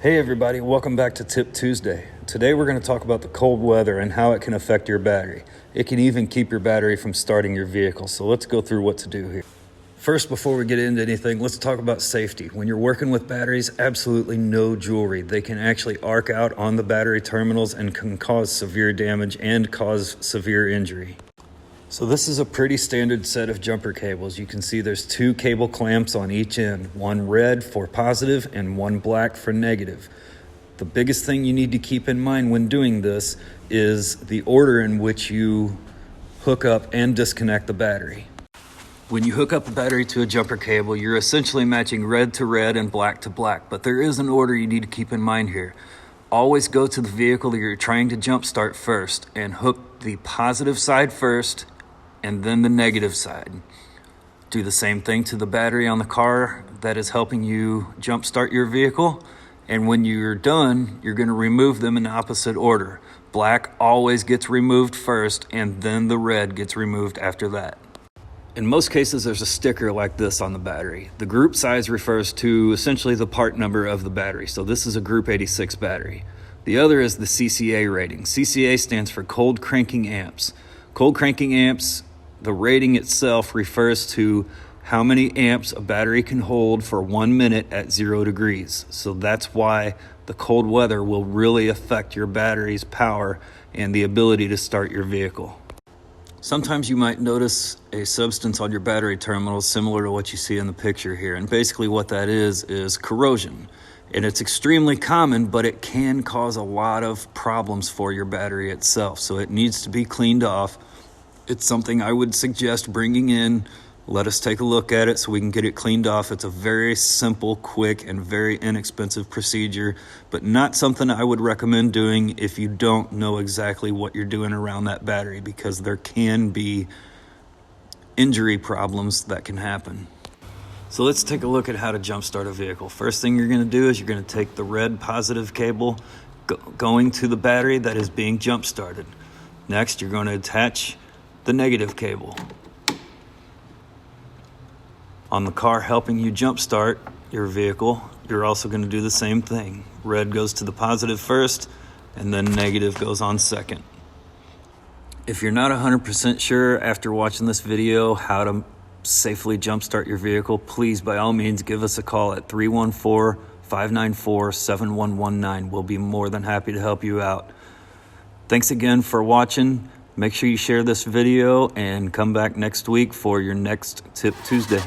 Hey everybody, welcome back to Tip Tuesday. Today we're going to talk about the cold weather and how it can affect your battery. It can even keep your battery from starting your vehicle, so let's go through what to do here. First, before we get into anything, let's talk about safety. When you're working with batteries, absolutely no jewelry. They can actually arc out on the battery terminals and can cause severe damage and cause severe injury. So this is a pretty standard set of jumper cables. You can see there's two cable clamps on each end, one red for positive and one black for negative. The biggest thing you need to keep in mind when doing this is the order in which you hook up and disconnect the battery. When you hook up a battery to a jumper cable, you're essentially matching red to red and black to black, but there is an order you need to keep in mind here. Always go to the vehicle that you're trying to jump start first and hook the positive side first and then the negative side. Do the same thing to the battery on the car that is helping you jumpstart your vehicle. And when you're done, you're going to remove them in opposite order. Black always gets removed first, and then the red gets removed after that. In most cases, there's a sticker like this on the battery. The group size refers to essentially the part number of the battery. So this is a Group 86 battery. The other is the CCA rating. CCA stands for cold cranking amps. Cold cranking amps, the rating itself refers to how many amps a battery can hold for 1 minute at 0 degrees. So that's why the cold weather will really affect your battery's power and the ability to start your vehicle. Sometimes you might notice a substance on your battery terminal similar to what you see in the picture here. And basically what that is corrosion. And it's extremely common, but it can cause a lot of problems for your battery itself. So it needs to be cleaned off. It's something I would suggest bringing in. Let us take a look at it so we can get it cleaned off. It's a very simple, quick, and very inexpensive procedure, but not something I would recommend doing if you don't know exactly what you're doing around that battery, because there can be injury problems that can happen. So let's take a look at how to jumpstart a vehicle. First thing you're going to do is you're going to take the red positive cable going to the battery that is being jump-started. Next, you're going to attach the negative cable on the car helping you jumpstart your vehicle. You're also going to do the same thing. Red goes to the positive first, and then negative goes on second. If you're not 100% sure after watching this video how to safely jumpstart your vehicle, please, by all means, give us a call at 314-594-7119. We'll be more than happy to help you out. Thanks again for watching. Make sure you share this video and come back next week for your next Tip Tuesday.